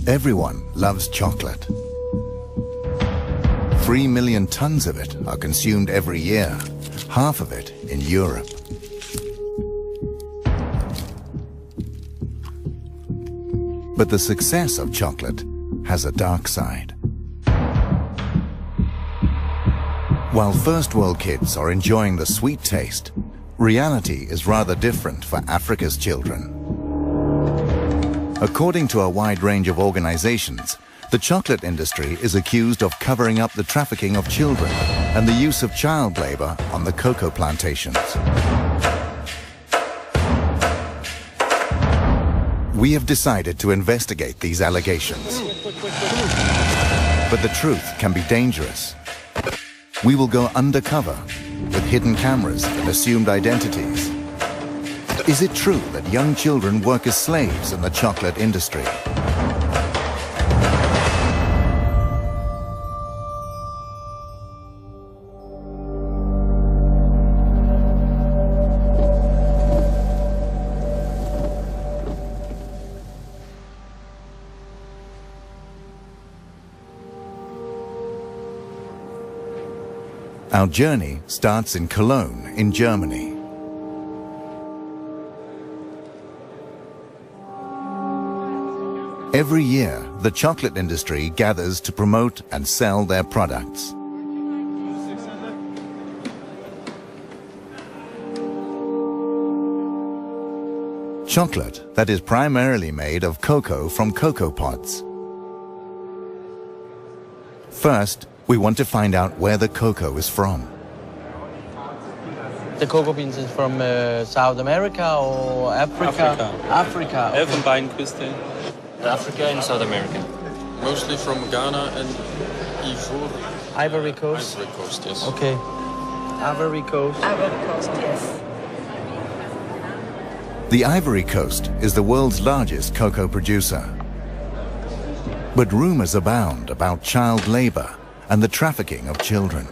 Everyone loves chocolate. 3 million tons of it are consumed every year, half of it in Europe. But the success of chocolate has a dark side. While first world kids are enjoying the sweet taste, reality is rather different for Africa's children. According to a wide range of organizations, the chocolate industry is accused of covering up the trafficking of children and the use of child labor on the cocoa plantations. We have decided to investigate these allegations. But the truth can be dangerous. We will go undercover with hidden cameras and assumed identities. Is it true that young children work as slaves in the chocolate industry? Our journey starts in Cologne, in Germany. Every year, the chocolate industry gathers to promote and sell their products. Chocolate that is primarily made of cocoa from cocoa pods. First, we want to find out where the cocoa is from. The cocoa beans is from South America or Africa? Africa. Okay. Elfenbeinküste. Africa and South America. Mostly from Ghana and Ivory Coast? Ivory Coast, yes. Okay. Ivory Coast. Ivory Coast, yes. The Ivory Coast is the world's largest cocoa producer. But rumors abound about child labor and the trafficking of children.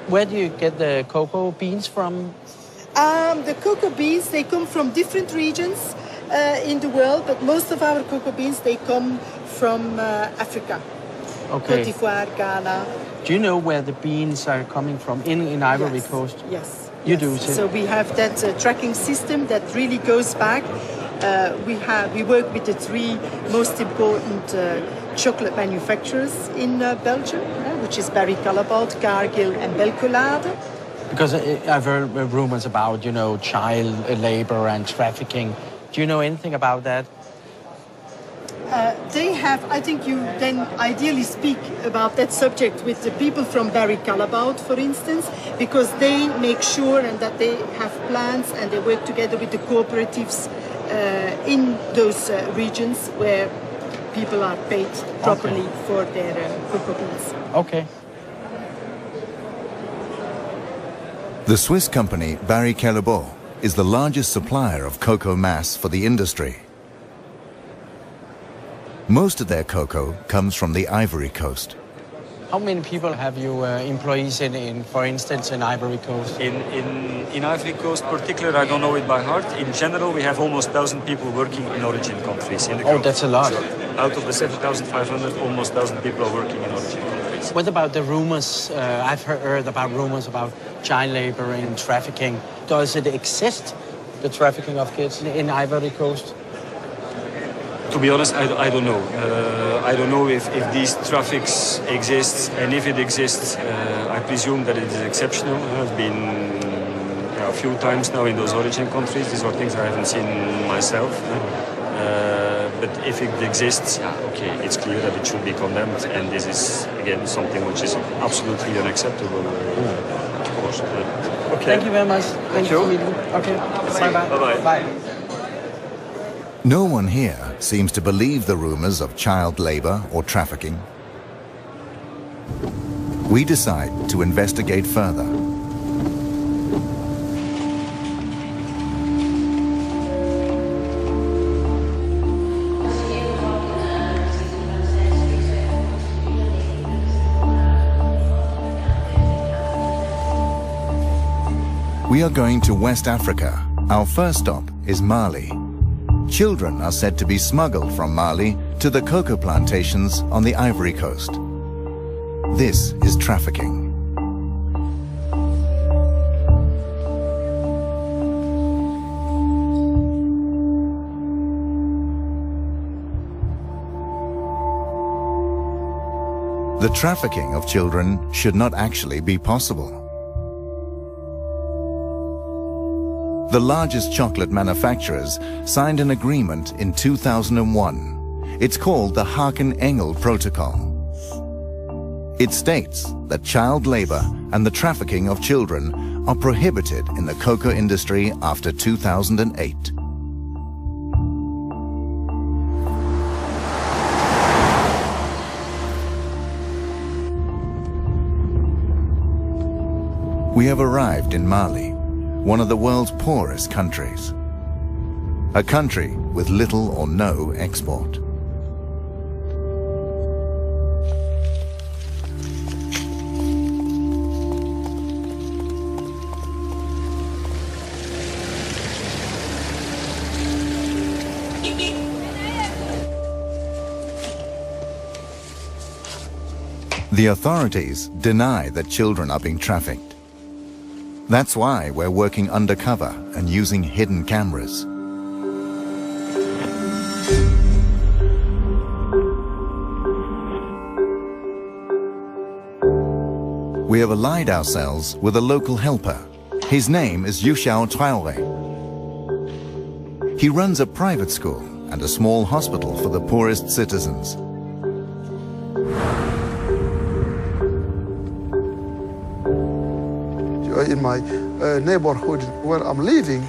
Where do you get the cocoa beans from? The cocoa beans, they come from different regions in the world, but most of our cocoa beans, they come from Africa. Okay. Côte d'Ivoire, Ghana. Do you know where the beans are coming from in Ivory Coast? Yes. You yes. do, too? So we have that tracking system that really goes back. We work with the three most important chocolate manufacturers in Belgium, which is Barry Callebaut, Cargill and Lado. Because I've heard rumors about, you know, child labor and trafficking. Do you know anything about that? They have, I think you then ideally speak about that subject with the people from Barry Callebaut, for instance, because they make sure and that they have plans and they work together with the cooperatives in those regions where people are paid properly for their cocoa beans. Okay. The Swiss company Barry Callebaut is the largest supplier of cocoa mass for the industry. Most of their cocoa comes from the Ivory Coast. How many people have you employees in, for instance, in Ivory Coast? In Ivory Coast particular, I don't know it by heart. In general, we have almost 1,000 people working in origin countries. In the Oh, that's a lot. So out of the 7,500, almost 1,000 people are working in origin countries. What about the rumors? I've heard about rumors about child labor and trafficking. Does it exist, the trafficking of kids in Ivory Coast? To be honest, I don't know. I don't know if these traffics exist, and if it exists, I presume that it is exceptional. I've been a few times now in those origin countries. These are things I haven't seen myself. But if it exists, yeah, okay, it's clear that it should be condemned, and this is, again, something which is absolutely unacceptable, of course. Okay. Thank you very much. Thank you. Okay. Bye-bye. Bye-bye. Bye. No one here seems to believe the rumors of child labor or trafficking. We decide to investigate further. We are going to West Africa. Our first stop is Mali. children are said to be smuggled from Mali to the cocoa plantations on the Ivory Coast. This is trafficking. The trafficking of children should not actually be possible. The largest chocolate manufacturers signed an agreement in 2001. It's called the Haken-Engel Protocol. It states that child labor and the trafficking of children are prohibited in the cocoa industry after 2008. We have arrived in Mali, one of the world's poorest countries. A country with little or no export. The authorities deny that children are being trafficked. That's why we're working undercover and using hidden cameras. We have allied ourselves with a local helper. His name is Yushao Traore. He runs a private school and a small hospital for the poorest citizens. In my neighborhood where I'm living,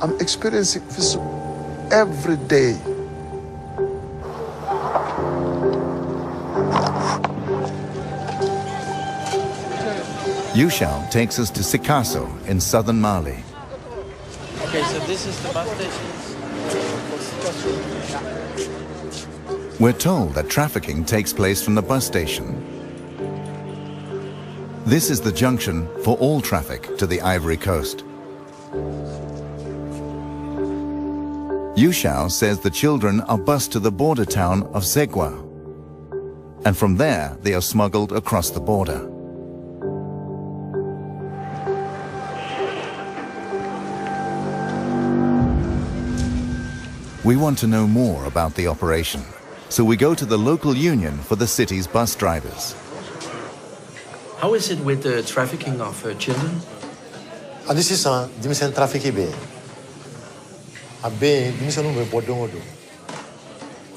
I'm experiencing this every day. Yushao takes us to Sikasso in southern Mali. Okay, so this is the bus station. We're told that trafficking takes place from the bus station. This is the junction for all traffic to the Ivory Coast. Yushao says the children are bused to the border town of Zegwa, and from there they are smuggled across the border. We want to know more about the operation, so we go to the local union for the city's bus drivers. How is it with the trafficking of children? This is a dimension trafficking. A be dimension no bodongo do.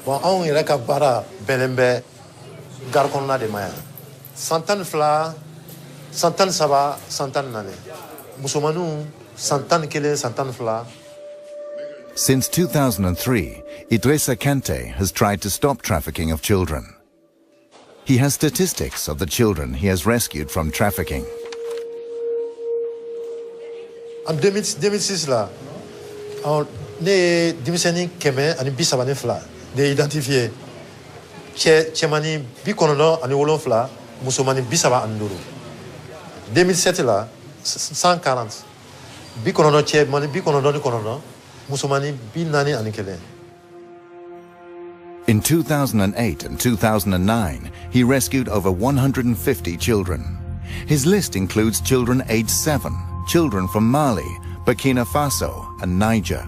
Bon on ira ka bara belembe gar konna de maya. Santan fla, santan saba, santan nane. Musomanu santan kele santan fla. Since 2003, Idrissa Kante has tried to stop trafficking of children. He has statistics of the children he has rescued from trafficking. En 2006 là, ne dimiseni keme ani bisabane fla de identifier chemani bikonono ani wolon fla musomani bisaba anduru. 2007 là 140 bikonono chemani bikonono ni konono musomani binani ani kele. In 2008 and 2009, he rescued over 150 children. His list includes children aged 7, children from Mali, Burkina Faso, and Niger.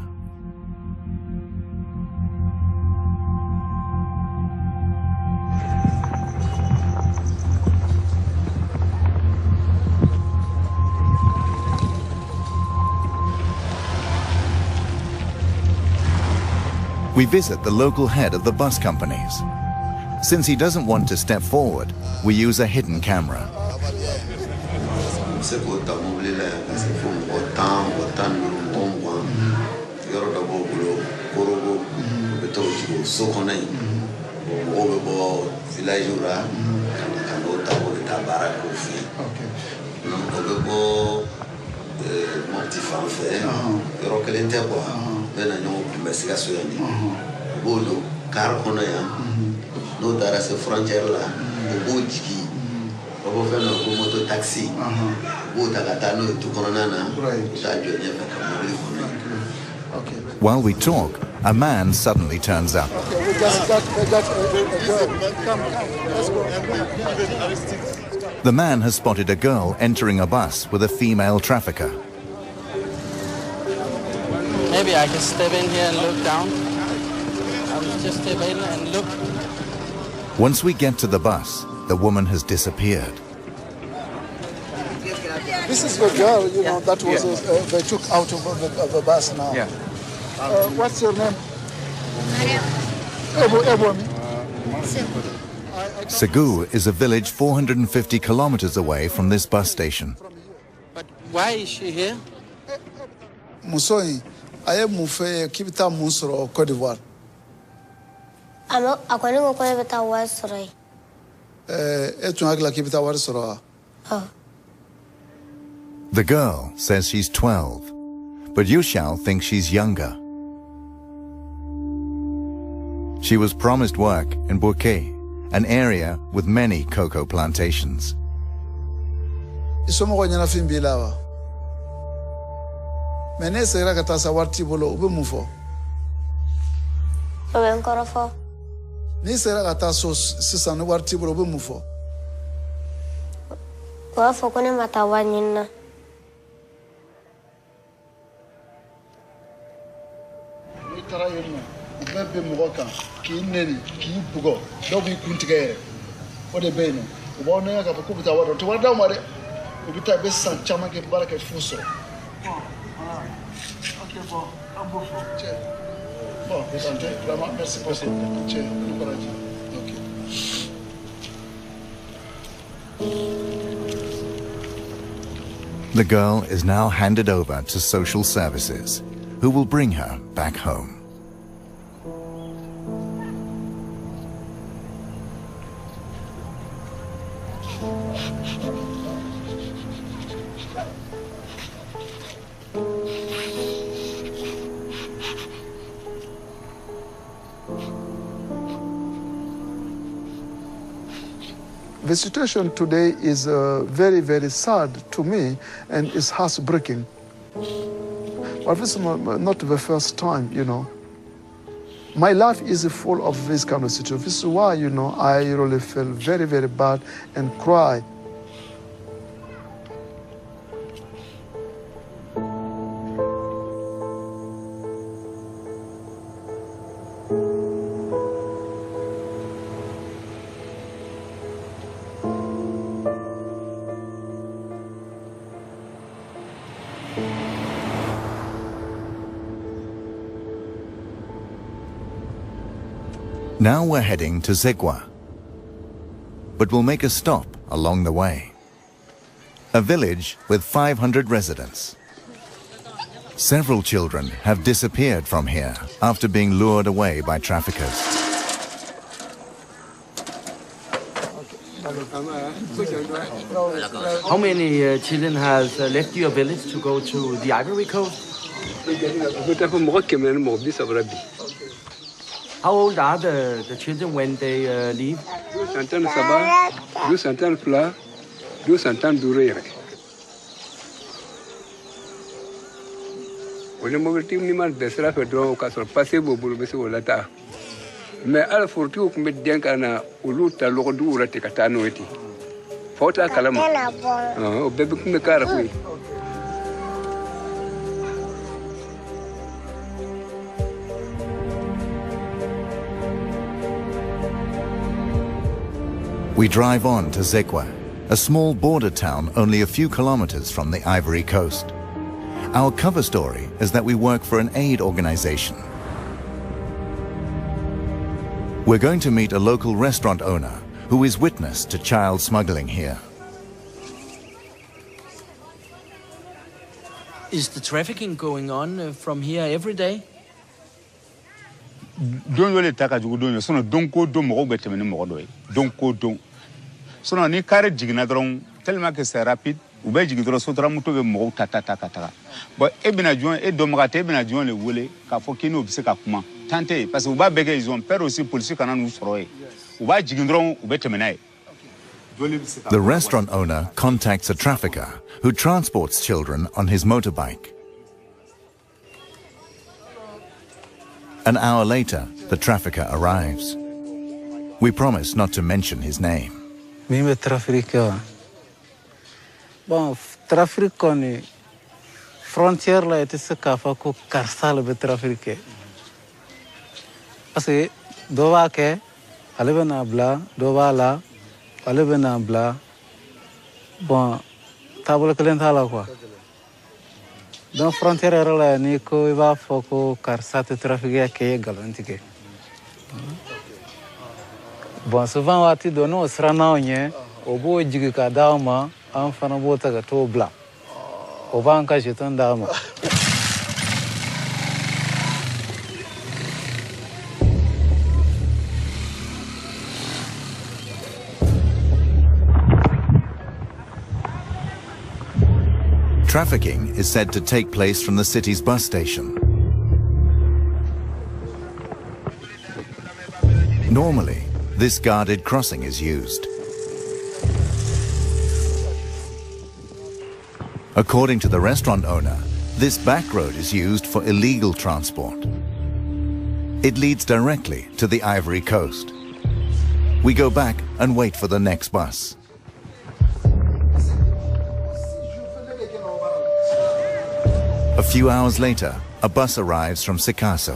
We visit the local head of the bus companies. Since he doesn't want to step forward, we use a hidden camera. While we talk, a man suddenly turns up. Okay, we got a girl. Come, let's go. The man has spotted a girl entering a bus with a female trafficker. Maybe I can step in here and look down. I'll just step in and look. Once we get to the bus, the woman has disappeared. This is the girl, you know, that was they took out of the bus now. Yeah. What's your name? Segu is a village 450 kilometers away from this bus station. But why is she here? Musoi, I am Mufe Kibita Musoro, Cote d'Ivoire. I'm going to go to Warsoro. Etunagla Kibita Warsoro. Oh. The girl says she's 12, but Yushao thinks she's younger. She was promised work in Bouquet, an area with many cocoa plantations. Isomo nyana fimbilawa. Menese ira katasa warti bolo ube mufo. Oben korofo. Ni sera kataso sisa no warti bolo ube mufo. Wa fokone matawa nyina. Tara yema ubebe mugoka ki neni ki bugo dobi kuntigere ode beno ubone ka bukubuta wado to wada mare ubita be san chama ke baraka fuso OK bon abofo che bon santé vraiment merci beaucoup che courage OK. The girl is now handed over to social services, who will bring her back home. The situation today is very, very sad to me, and it's heartbreaking. But this is not the first time, you know. My life is full of this kind of situation. This is why, you know, I really feel very, very bad and cry. Now we're heading to Zegwa, but we'll make a stop along the way. A village with 500 residents. Several children have disappeared from here after being lured away by traffickers. How many children has left your village to go to the Ivory Coast? How old are the children when they leave? We drive on to Zegwa, a small border town only a few kilometers from the Ivory Coast. Our cover story is that we work for an aid organization. We're going to meet a local restaurant owner who is witness to child smuggling here. Is the trafficking going on from here every day? Don yo le taka jugu don yo sono don ko don mo be temene mo do don ko don sono ni kare jigina dron tellement que c'est rapide ou be jigi dron so dra muto be mo tata bon e bina juin e do magate bina juin le wole ka fo kino bi se ka kuma tante parce que ou ba bege ils ont peur aussi police kana nous soroye ou ba jigi dron ou be temene. The restaurant owner contacts a trafficker who transports children on his motorbike. An hour later, the trafficker arrives. We promise not to mention his name. Mimi trafficker. Bon, trafficker ni frontière la ete se kafa ko karsal be trafficker. Parce que dova ke alebe na bla, dova la, alebe na bla. Bon, tabule kelenta la quoi. Dans frontière la ni ko iba foko karsate trafficker ke galantike. Bon, souvent wati dono srana onye obo jigi ka dauma an fana bota ga to bla. Oba an ka jeton dauma. Trafficking is said to take place from the city's bus station. Normally, this guarded crossing is used. According to the restaurant owner, this back road is used for illegal transport. It leads directly to the Ivory Coast. We go back and wait for the next bus. A few hours later, a bus arrives from Sikasso.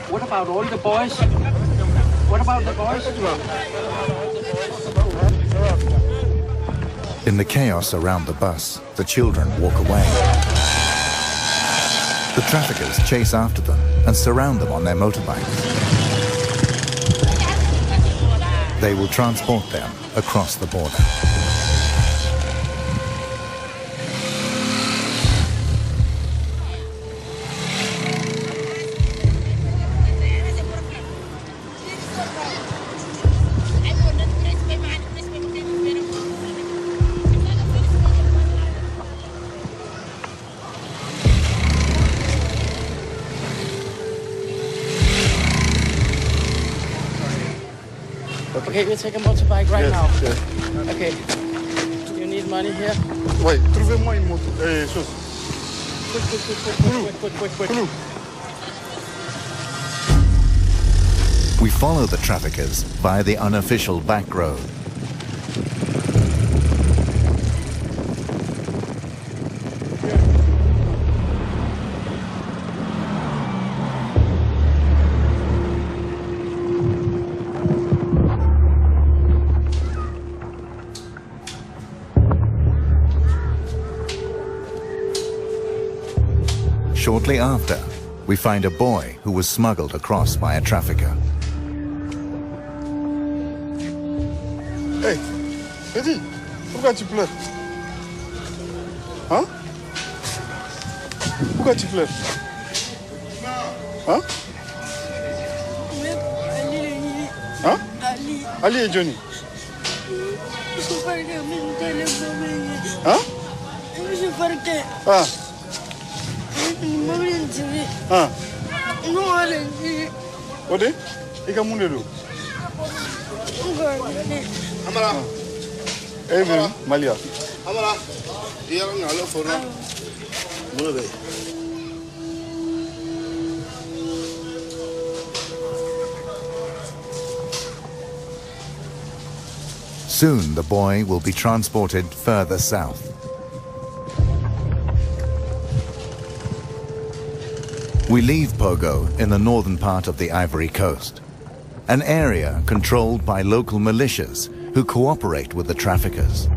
What about all the boys? What about the boys? In the chaos around the bus, the children walk away. The traffickers chase after them and surround them on their motorbikes. They will transport them across the border. Okay, we'll take a motorbike right now. Yes. Okay. Do you need money here? Oui, trouvez-moi une moto. Chose. Quick. We follow the traffickers via the unofficial back road. Shortly after, we find a boy who was smuggled across by a trafficker. Hey, Eddie, pourquoi tu pleures? Hein? Pourquoi tu pleures? Hein? Hein? Ali et Johnny. Hein? Ah. Ah. Ode? Ika munelo. Amara. Even Malia. Amara. Dia ngalo fona. Mulobe. Soon the boy will be transported further south. We leave Pogo in the northern part of the Ivory Coast, an area controlled by local militias who cooperate with the traffickers.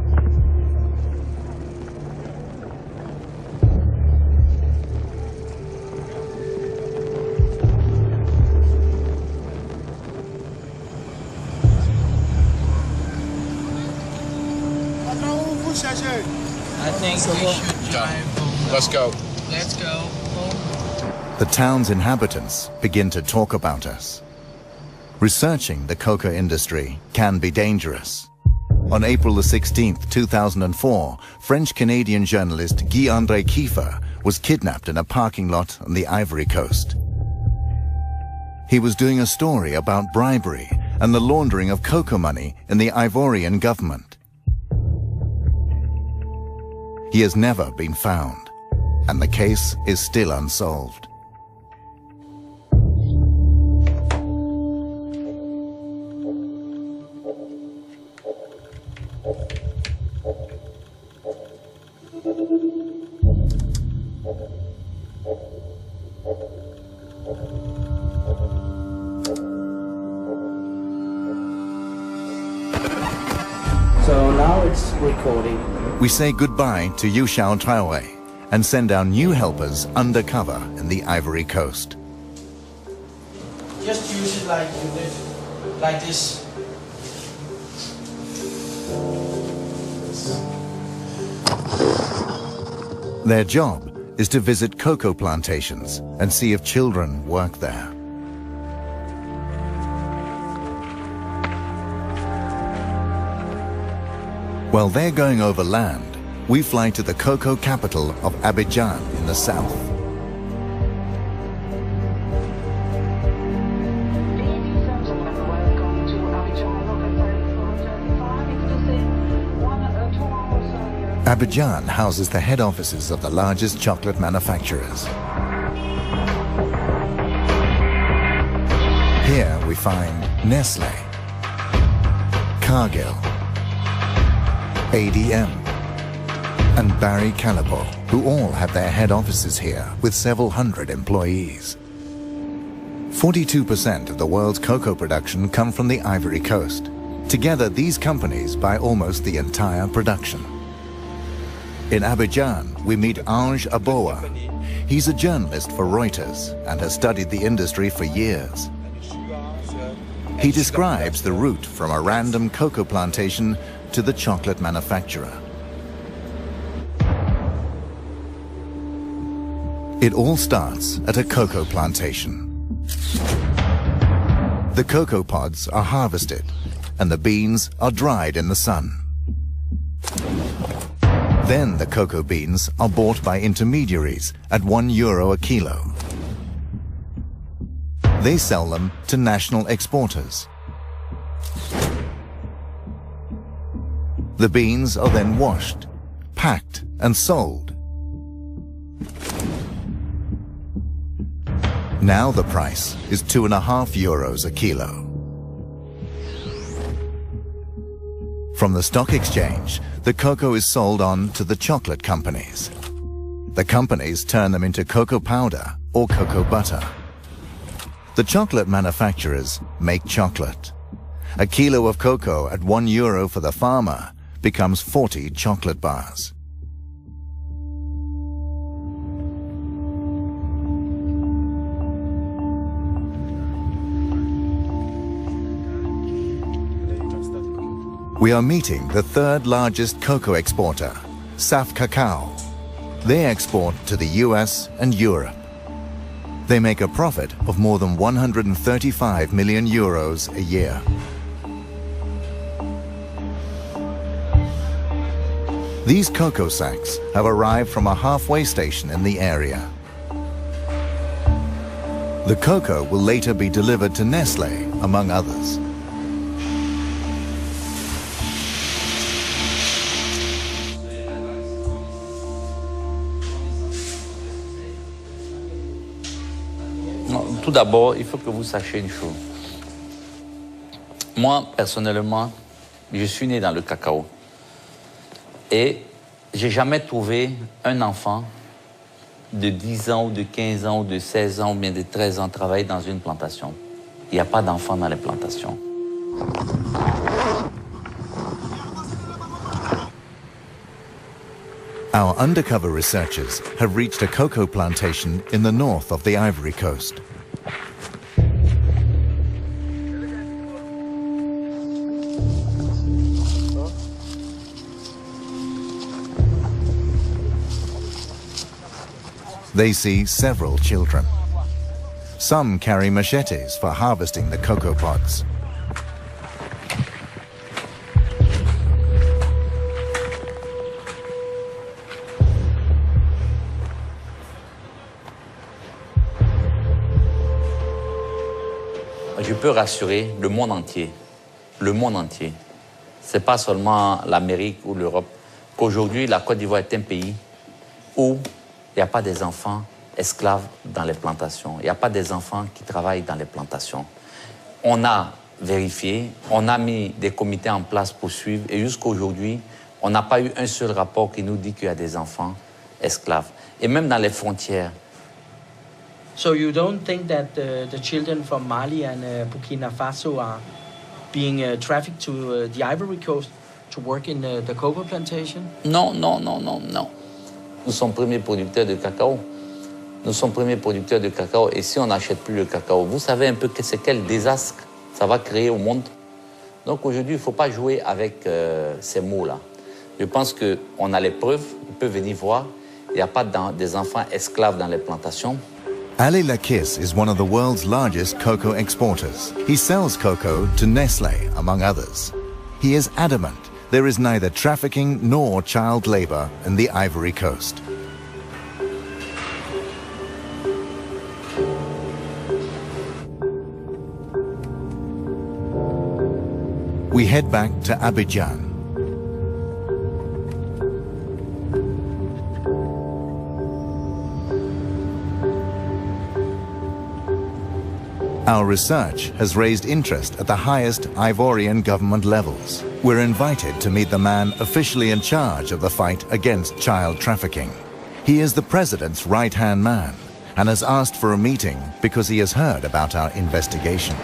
I think we should drive home. Let's go. Let's go home. The town's inhabitants begin to talk about us. Researching the coca industry can be dangerous. On April the 16th, 2004, French-Canadian journalist Guy-André Kiefer was kidnapped in a parking lot on the Ivory Coast. He was doing a story about bribery and the laundering of cocoa money in the Ivorian government. He has never been found, and the case is still unsolved. So now it's recording. We say goodbye to Yushao Traore and send our new helpers undercover in the Ivory Coast. Just use it like you live, like this. Their job is to visit cocoa plantations and see if children work there. While they're going over land, we fly to the cocoa capital of Abidjan in the south. Abidjan houses the head offices of the largest chocolate manufacturers. Here we find Nestlé, Cargill, ADM, and Barry Callebaut, who all have their head offices here with several hundred employees. 42% of the world's cocoa production come from the Ivory Coast. Together, these companies buy almost the entire production. In Abidjan, we meet Ange Aboa. He's a journalist for Reuters and has studied the industry for years. He describes the route from a random cocoa plantation to the chocolate manufacturer. It all starts at a cocoa plantation. The cocoa pods are harvested and the beans are dried in the sun. Then the cocoa beans are bought by intermediaries at €1 a kilo. They sell them to national exporters. The beans are then washed, packed, and sold. Now the price is €2.50 a kilo. From the stock exchange, the cocoa is sold on to the chocolate companies. The companies turn them into cocoa powder or cocoa butter. The chocolate manufacturers make chocolate. A kilo of cocoa at €1 for the farmer becomes 40 chocolate bars. We are meeting the third largest cocoa exporter, Saf Cacao. They export to the US and Europe. They make a profit of more than €135 million a year. These cocoa sacks have arrived from a halfway station in the area. The cocoa will later be delivered to Nestlé, among others. Tout d'abord, il faut que vous sachiez une chose. Moi, personnellement, je suis né dans le cacao. Et j'ai jamais trouvé un enfant de 10 ans ou de 15 ans ou de 16 ans ou bien de 13 ans travailler dans une plantation. Il n'y a pas d'enfants dans les plantations. Our undercover researchers have reached a cocoa plantation in the north of the Ivory Coast. They see several children. Some carry machetes for harvesting the cocoa pods. je peux rassurer le monde entier. Le monde entier. Ce n'est pas seulement l'Amérique ou l'Europe. Qu'aujourd'hui, la Côte d'Ivoire est un pays où il n'y a pas des enfants esclaves dans les plantations. Il n'y a pas des enfants qui travaillent dans les plantations. On a vérifié, on a mis des comités en place pour suivre et jusqu'à aujourd'hui, on n'a pas eu un seul rapport qui nous dit qu'il y a des enfants esclaves. Et même dans les frontières. So you don't think that the children from Mali and Burkina Faso are being trafficked to the Ivory Coast to work in the cocoa plantation? Non, non, non, non, non. Nous sommes premiers producteurs de cacao. Nous sommes premiers producteurs de cacao et si on n'achète plus le cacao, vous savez un peu c'est quel désastre ça va créer au monde. Donc aujourd'hui, il ne faut pas jouer avec ces mots-là. Je pense qu'on a les preuves, on peut venir voir. Il n'y a pas des enfants esclaves dans les plantations. Ali Lakis is one of the world's largest cocoa exporters. He sells cocoa to Nestlé, among others. He is adamant there is neither trafficking nor child labor in the Ivory Coast. We head back to Abidjan. Our research has raised interest at the highest Ivorian government levels. We're invited to meet the man officially in charge of the fight against child trafficking. He is the president's right-hand man and has asked for a meeting because he has heard about our investigation.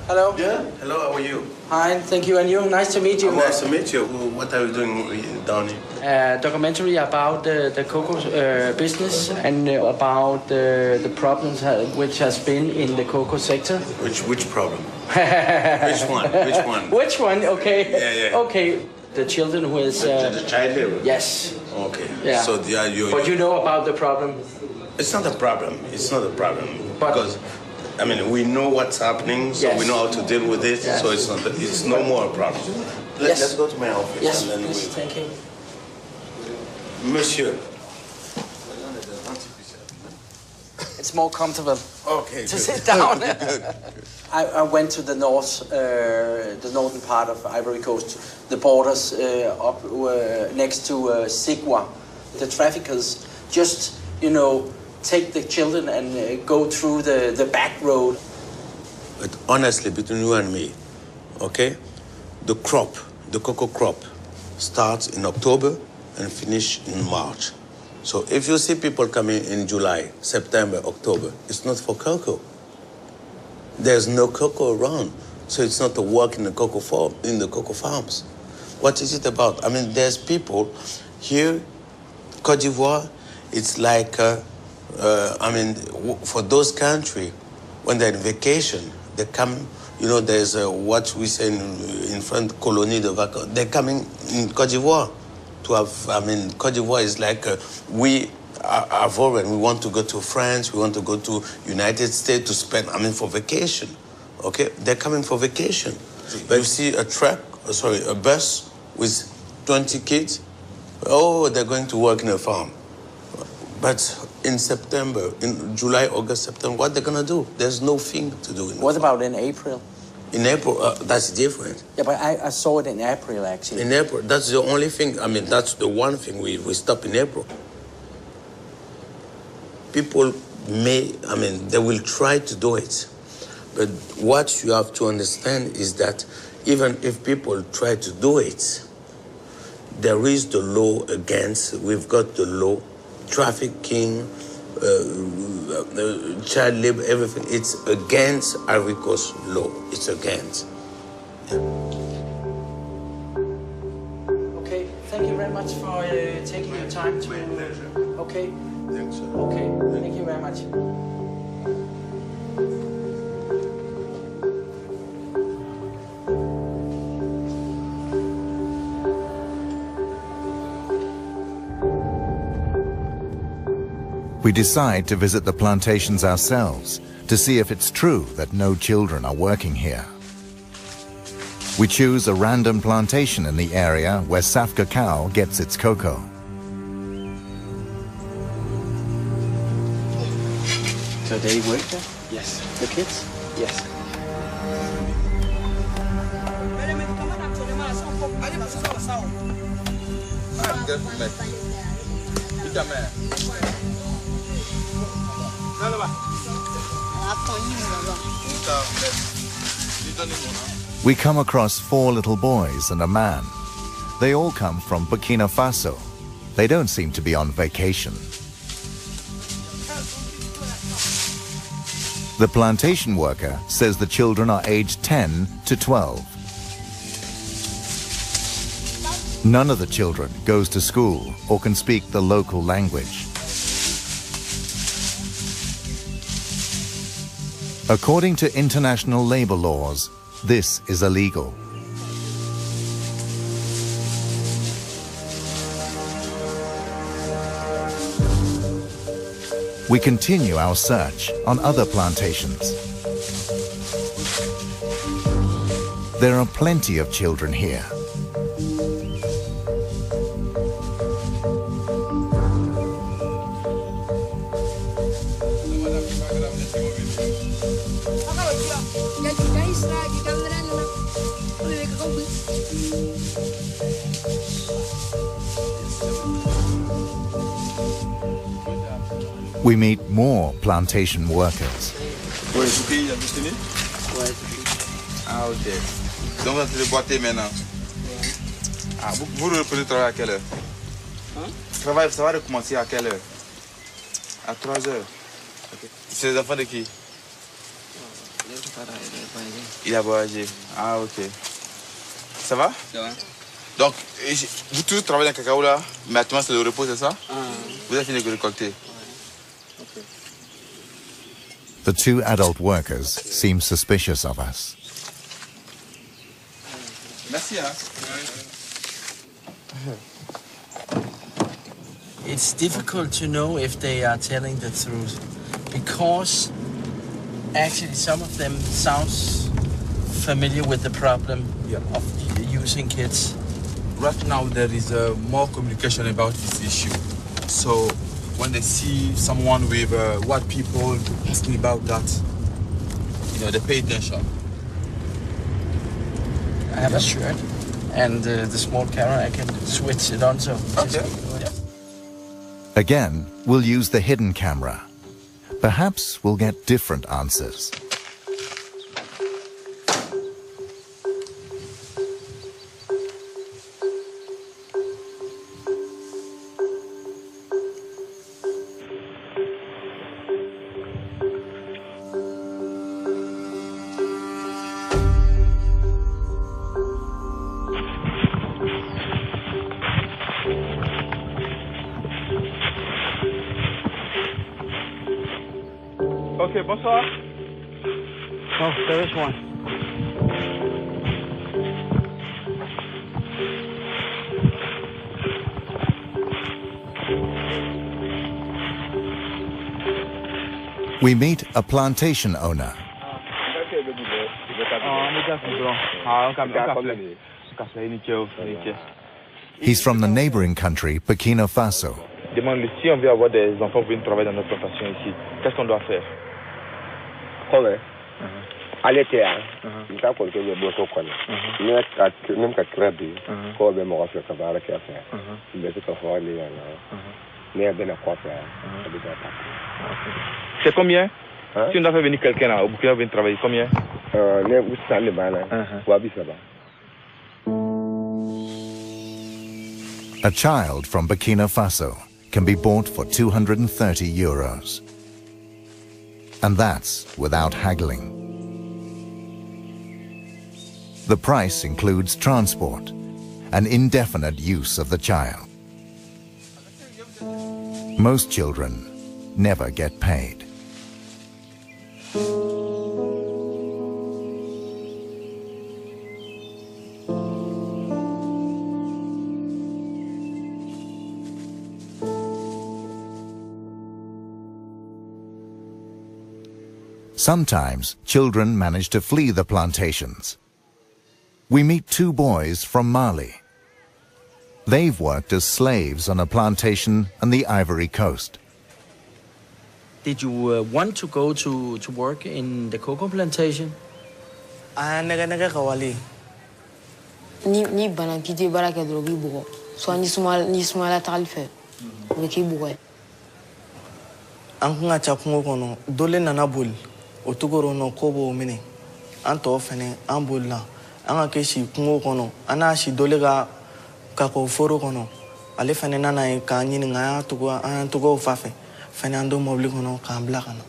Hello. Yeah, hello, how are you? Hi, thank you, and you. Nice to meet you. Oh, nice to meet you. What are you doing down here? Documentary about the cocoa business and about the problems which has been in the cocoa sector. Which problem? Which one? Which one? Which one? Okay. Yeah. Okay. The children who is... the child labor? Yes. Okay. Yeah. So but you know about the problem? It's not a problem. It's not a problem. But, because, I mean, we know what's happening, so yes. we know how to deal with it, yes. so it's no more a problem. Let's go to my office. Yes, and then yes, thank you. Monsieur. It's more comfortable to sit down. Good. I went to the northern part of Ivory Coast, the borders up next to Sigua. The traffickers just, take the children and go through the back road. But honestly, between you and me, okay, the cocoa crop, starts in October and finish in March. So if you see people coming in July, September, October, it's not for cocoa. There's no cocoa around, so it's not to work in the cocoa farms. What is it about? I mean, there's people here, Côte d'Ivoire, it's like, for those countries, when they're on vacation, they come, there's what we say in French, colonie de vacances. They're coming in Côte d'Ivoire to have, Côte d'Ivoire is like, we are foreign. We want to go to France, we want to go to United States to spend, for vacation, okay? They're coming for vacation. But you see a bus with 20 kids, they're going to work in a farm. But in September, in July, August, September, what they're gonna do? There's no thing to do. What about in April? In April, that's different. Yeah, but I saw it in April, actually. In April, that's the only thing, that's the one thing we stop in April. People they will try to do it. But what you have to understand is that even if people try to do it, there is the law against, we've got the law, trafficking, child labor, everything. It's against Ivory Coast law. It's against. Yeah. Okay, thank you very much for taking your time to... My pleasure. Okay. Thanks. Okay, thank you very much. We decide to visit the plantations ourselves to see if it's true that no children are working here. We choose a random plantation in the area where Saf Cacao gets its cocoa. So they work there? Yes. The kids? Yes. We come across 4 little boys and a man. They all come from Burkina Faso. They don't seem to be on vacation. The plantation worker says the children are aged 10 to 12. None of the children goes to school or can speak the local language. According to international labor laws, this is illegal. We continue our search on other plantations. There are plenty of children here. We meet more plantation workers. Oui, vous payez la bouche. Ouais. Ah, ok. Donc, vous êtes de boîter maintenant. Ah, vous reprenez travailler à quelle heure? Hein? Travail, ça va recommencer à quelle heure? À 3 heures. Okay. C'est les enfants de qui? Il a voyagé. Ah, ok. Ça va? Ça va. Donc, vous tous travaillez dans le cacao là, mais actuellement c'est le repos, c'est ça? Vous avez fini de récolter? Okay. The 2 adult workers seem suspicious of us. Merci, hein? It's difficult to know if they are telling the truth because actually some of them sounds familiar with the problem of using kids. Right now there is more communication about this issue. So when they see someone with white people asking about that, you know, they pay attention. I have a shirt and the small camera, I can switch it on. So okay. Again, we'll use the hidden camera. Perhaps we'll get different answers. Ok, bonsoir. Oh, there is one. We meet a plantation owner. He's from the neighboring country, Burkina Faso. Demande si on veut avoir des enfants pour venir travailler dans notre plantation ici, qu'est-ce qu'on doit faire? Allez, il t'a colqué le bosso quoi. Même qu'à créer, quoi, ben, moi, je vais faire avec affaire. Il va tout faire les là. Mais il y a quoi faire. C'est combien? Si on doit faire venir quelqu'un là, au Burkina venir travailler, combien? Les où ça les balles, wabi ça va. A child from Burkina Faso can be bought for €230. And that's without haggling. The price includes transport and indefinite use of the child. Most children never get paid. Sometimes children manage to flee the plantations. We meet 2 boys from Mali. They've worked as slaves on a plantation on the Ivory Coast. Did you want to go to work in the cocoa plantation? Ni bana kiti baraka drogi bugo. So ni smala talfe. Wiki bugo. Ankunga chakungo kono dole nana bol. Otugoro no kobo mine. Anto fene ambulla. Anga keshi kungo kono. Ana shi dole ga kako foro kono. Ale fene nana e kanyi nga tugo fafe. Fernando mobli kono kambla kono.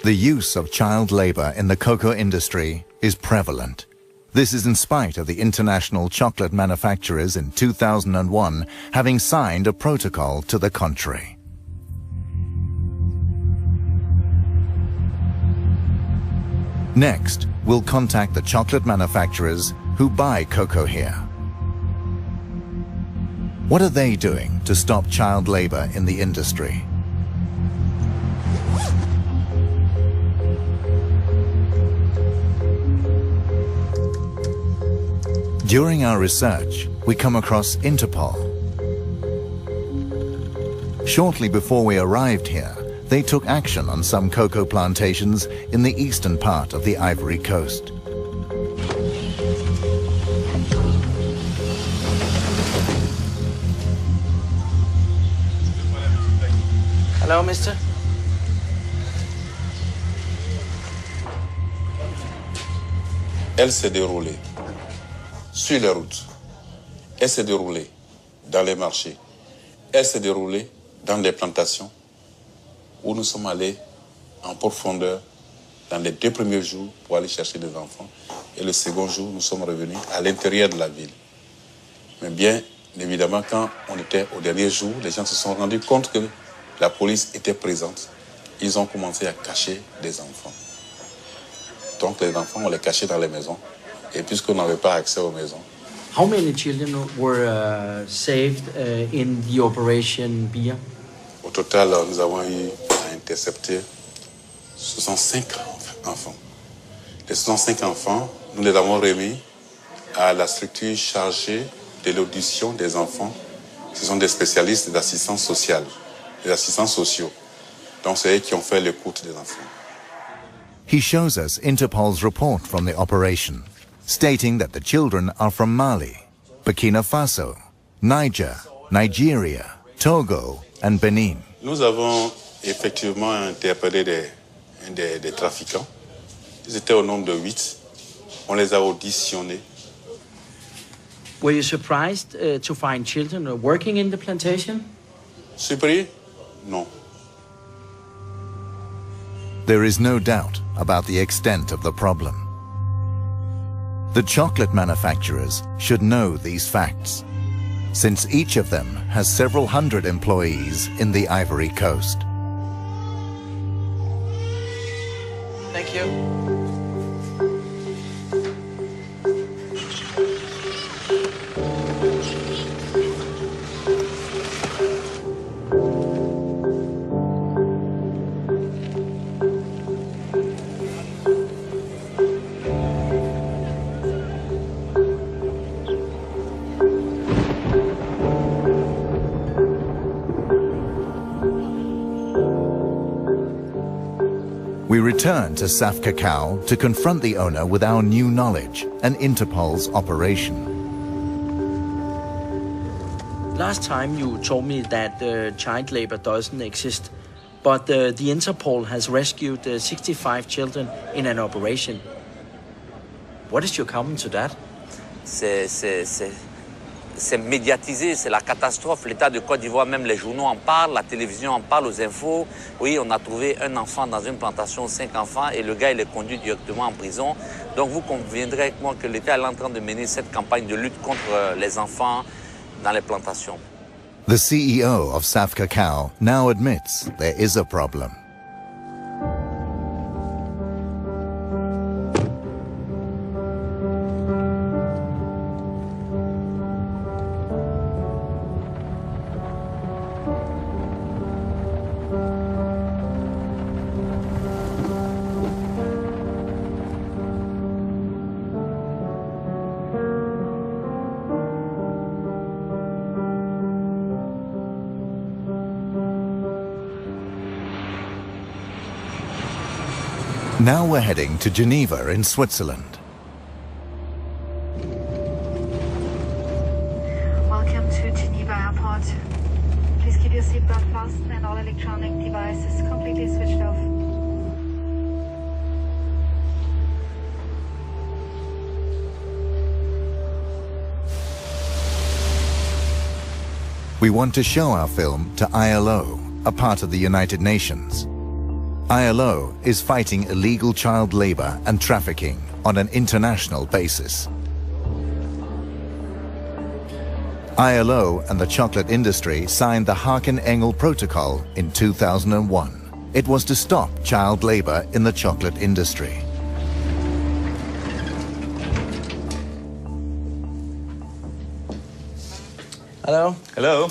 The use of child labor in the cocoa industry is prevalent. This is in spite of the international chocolate manufacturers in 2001 having signed a protocol to the contrary. Next, we'll contact the chocolate manufacturers who buy cocoa here. What are they doing to stop child labor in the industry? During our research, we come across Interpol. Shortly before we arrived here, they took action on some cocoa plantations in the eastern part of the Ivory Coast. Hello, mister. Elle s'est déroulée sur les routes. Elle s'est déroulée dans les marchés. Elle s'est déroulée dans les plantations où nous sommes allés en profondeur dans les 2 premiers jours pour aller chercher des enfants. Et le second jour, nous sommes revenus à l'intérieur de la ville. Mais bien évidemment, quand on était au dernier jour, les gens se sont rendus compte que la police était présente. Ils ont commencé à cacher des enfants. Donc les enfants, on les cachait dans les maisons. Et puisqu'on n'avait pas accès aux maisons. How many children were saved in the operation BIA? Au total, nous avons eu à intercepter 65 enfants. Les 65 enfants, nous les avons remis à la structure chargée de l'audition des enfants. Ce sont des spécialistes d'assistance sociale, des assistants sociaux. Donc c'est eux qui ont fait l'écoute des enfants. He shows us Interpol's report from the operation, stating that the children are from Mali, Burkina Faso, Niger, Nigeria, Togo, and Benin. Nous avons effectivement interpellé des trafiquants. Ils étaient au nombre de 8. On les a auditionnés. Were you surprised to find children working in the plantation? Surpris? Non. There is no doubt about the extent of the problem. The chocolate manufacturers should know these facts, since each of them has several hundred employees in the Ivory Coast. Thank you. We return to Saf Cacao to confront the owner with our new knowledge and Interpol's operation. Last time you told me that child labor doesn't exist, but the Interpol has rescued 65 children in an operation. What is your comment to that? C'est médiatisé, c'est la catastrophe. L'État de Côte d'Ivoire, même les journaux en parlent, la télévision en parle, aux infos. Oui, on a trouvé un enfant dans une plantation, 5 enfants, et le gars, il est conduit directement en prison. Donc vous conviendrez avec moi que l'État est en train de mener cette campagne de lutte contre les enfants dans les plantations. The CEO of Saf Cacao now admits there is a problem. Now we're heading to Geneva in Switzerland. Welcome to Geneva Airport. Please keep your seatbelt fastened and all electronic devices completely switched off. We want to show our film to ILO, a part of the United Nations. ILO is fighting illegal child labor and trafficking on an international basis. ILO and the chocolate industry signed the Haken-Engel Protocol in 2001. It was to stop child labor in the chocolate industry. Hello. Hello.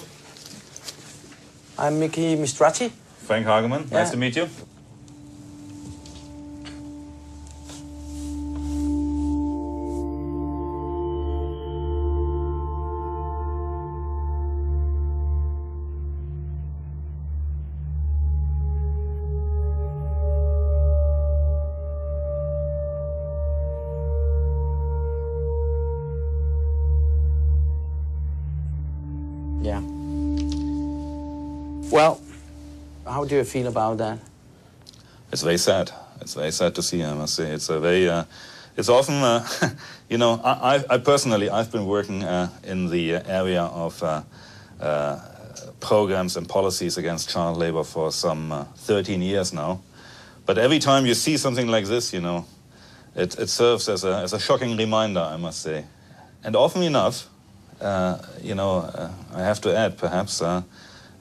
I'm Miki Mistrati. Frank Hageman. Nice to meet you. Yeah. Well, how do you feel about that? It's very sad. It's very sad to see, I must say. It's a very, it's often, you know, I personally, I've been working in the area of programs and policies against child labor for some 13 years now. But every time you see something like this, you know, it serves as a shocking reminder, I must say. And often enough, you know, I have to add, perhaps,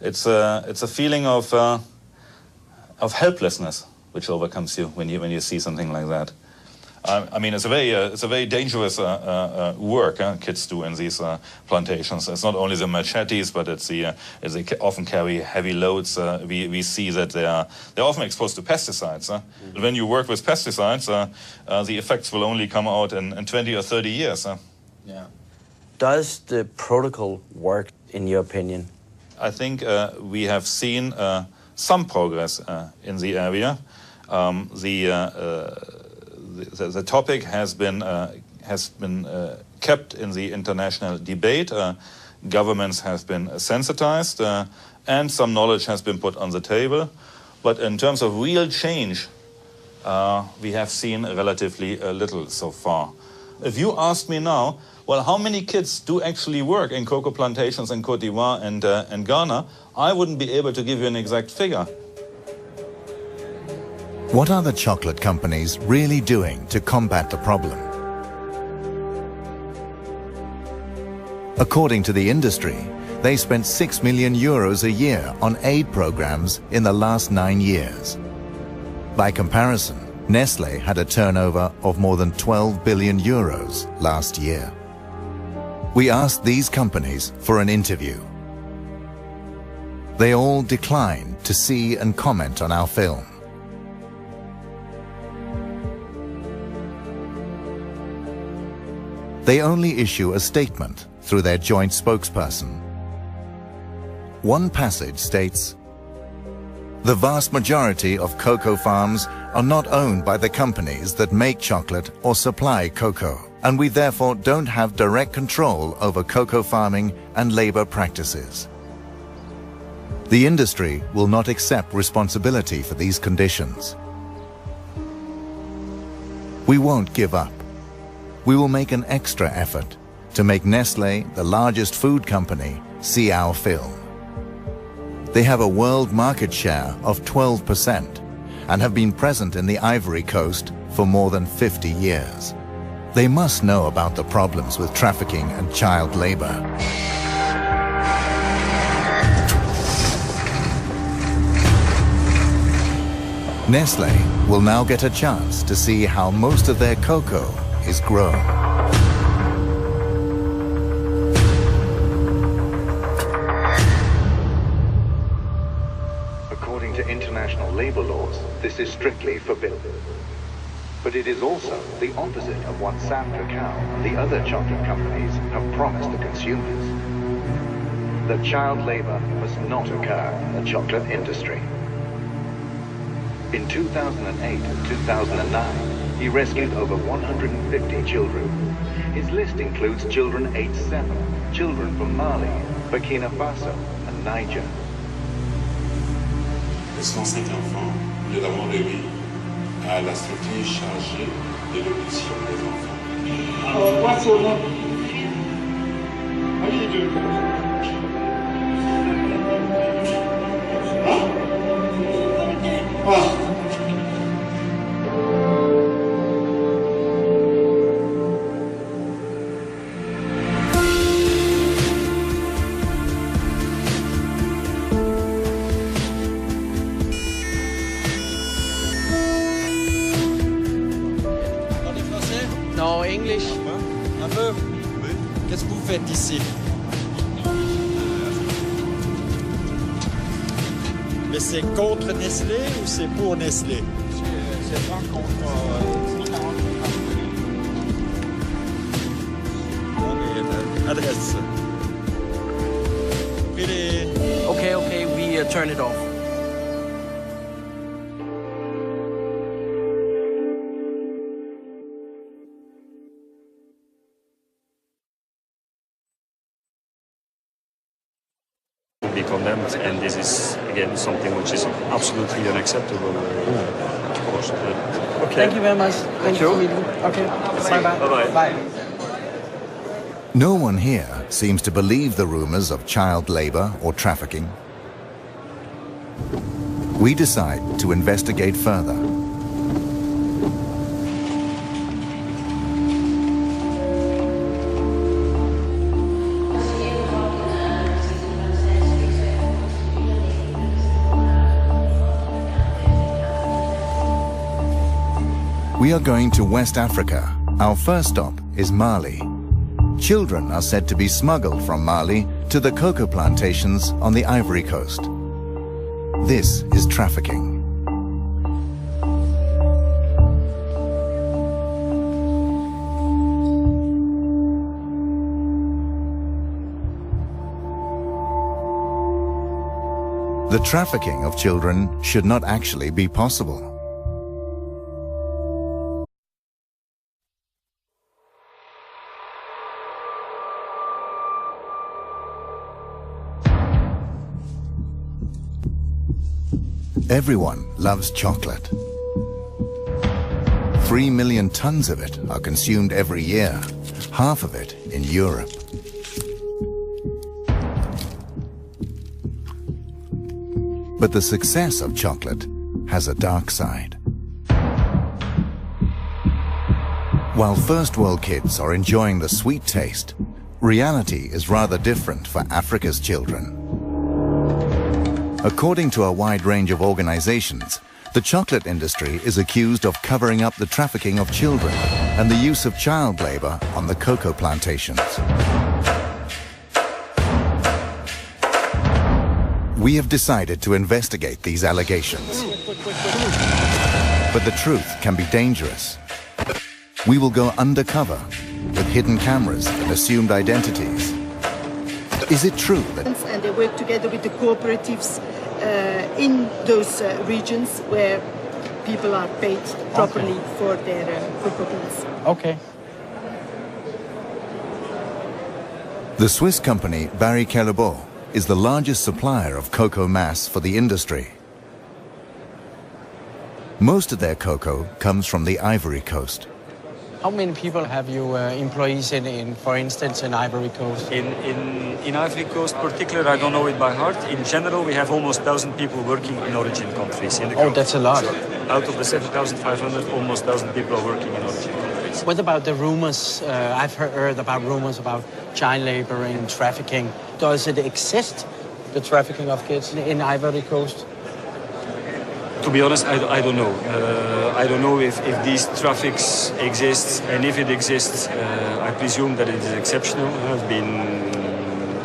it's a feeling of helplessness which overcomes you when you see something like that. I mean, it's a very dangerous work kids do in these plantations. It's not only the machetes, but they often carry heavy loads. We see that they're often exposed to pesticides. When you work with pesticides, the effects will only come out in 20 or 30 years. Yeah. Does the protocol work, in your opinion? I think we have seen some progress in the area. The topic has been kept in the international debate. Governments have been sensitized, and some knowledge has been put on the table. But in terms of real change, we have seen relatively little so far. If you ask me now, well, how many kids do actually work in cocoa plantations in Côte d'Ivoire and Ghana, I wouldn't be able to give you an exact figure. What are the chocolate companies really doing to combat the problem? According to the industry, they spent €6 million a year on aid programs in the last 9 years. By comparison, Nestlé had a turnover of more than €12 billion last year. We asked these companies for an interview. They all declined to see and comment on our film. They only issue a statement through their joint spokesperson. One passage states, "The vast majority of cocoa farms are not owned by the companies that make chocolate or supply cocoa, and we therefore don't have direct control over cocoa farming and labor practices. The industry will not accept responsibility for these conditions. We won't give up. We will make an extra effort to make Nestlé, the largest food company, see our film. They have a world market share of 12% and have been present in the Ivory Coast for more than 50 years. They must know about the problems with trafficking and child labor." Nestlé will now get a chance to see how most of their cocoa is grown. According to international labor laws, this is strictly forbidden. But it is also the opposite of what Sam Cacao and the other chocolate companies have promised the consumers. That child labor must not occur in the chocolate industry. In 2008 and 2009, he rescued over 150 children. His list includes children aged 7, children from Mali, Burkina Faso, and Niger. Les 105 enfants, nous les avons remis à la structure chargée de l'adoption des enfants. Alors, moi, c'est au nom. Non, English. Un peu. Qu'est-ce que vous faites ici? Mais c'est contre Nestlé ou c'est pour Nestlé? C'est pas contre. Adresse. Okay, we turn it off. Be condemned, and this is again something which is absolutely unacceptable. Of course. Okay. Thank you very much. Thank you. Okay. Bye-bye. Bye. No one here seems to believe the rumors of child labor or trafficking. We decide to investigate further. We are going to West Africa. Our first stop is Mali. Children are said to be smuggled from Mali to the cocoa plantations on the Ivory Coast. This is trafficking. The trafficking of children should not actually be possible. Everyone loves chocolate. 3 million tons of it are consumed every year, half of it in Europe. But the success of chocolate has a dark side. While first world kids are enjoying the sweet taste, reality is rather different for Africa's children. According to a wide range of organizations, the chocolate industry is accused of covering up the trafficking of children and the use of child labor on the cocoa plantations. We have decided to investigate these allegations. But the truth can be dangerous. We will go undercover with hidden cameras and assumed identities. Is it true that... And they work together with the cooperatives in those regions where people are paid properly for their cocoa beans. Okay. The Swiss company Barry Callebaut is the largest supplier of cocoa mass for the industry. Most of their cocoa comes from the Ivory Coast. How many people have you employees in, for instance, in Ivory Coast? In Ivory Coast particular, I don't know it by heart. In general, we have almost 1,000 people working in origin countries. That's a lot. Out of the 7,500, almost 1,000 people are working in origin countries. What about the rumors? I've heard about rumors about child labor and trafficking. Does it exist, the trafficking of kids in Ivory Coast? To be honest, I don't know. I don't know if these traffics exist, and if it exists, I presume that it is exceptional. I've been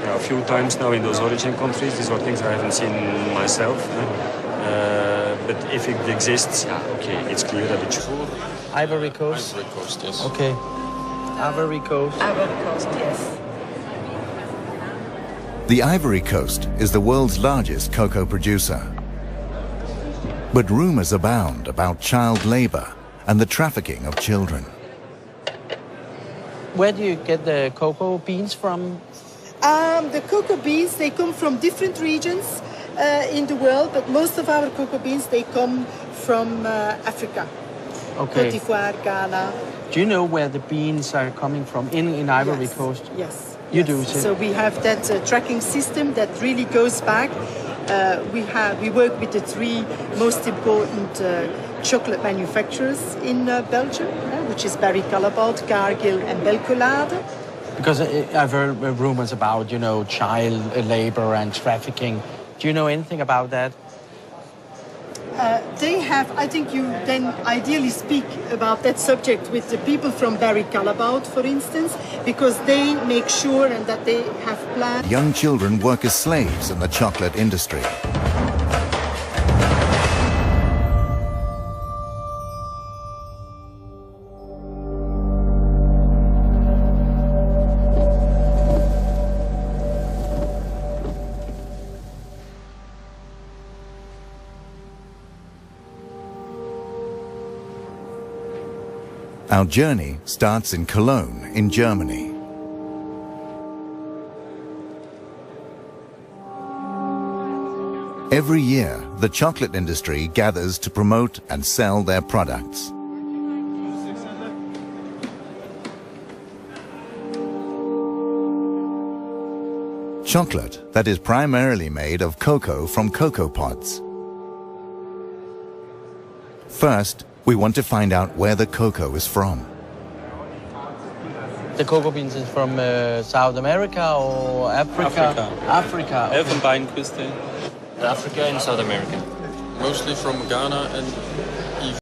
a few times now in those origin countries. These are things I haven't seen myself. But if it exists, okay, it's clear that it should. Ivory Coast? Ivory Coast, yes. Okay. Ivory Coast? Ivory Coast, yes. The Ivory Coast is the world's largest cocoa producer. But rumors abound about child labor and the trafficking of children. Where do you get the cocoa beans from? The cocoa beans, they come from different regions in the world, but most of our cocoa beans, they come from Africa. Okay. Côte d'Ivoire, Ghana. Do you know where the beans are coming from in Ivory Coast? Yes. You do. So we have that tracking system that really goes back. We work with the three most important chocolate manufacturers in Belgium, which is Barry Callebaut, Cargill, and Lado. Because I've heard rumors about, you know, child labor and trafficking. Do you know anything about that? They have, I think you then ideally speak about that subject with the people from Barry Callebaut, for instance, because they make sure and that they have plans. Young children work as slaves in the chocolate industry. Our journey starts in Cologne, in Germany. Every year, the chocolate industry gathers to promote and sell their products. Chocolate that is primarily made of cocoa from cocoa pods. First, we want to find out where the cocoa is from. The cocoa beans is from South America or Africa? Africa. Elfenbeinküste. Africa and South America. Mostly from Ghana and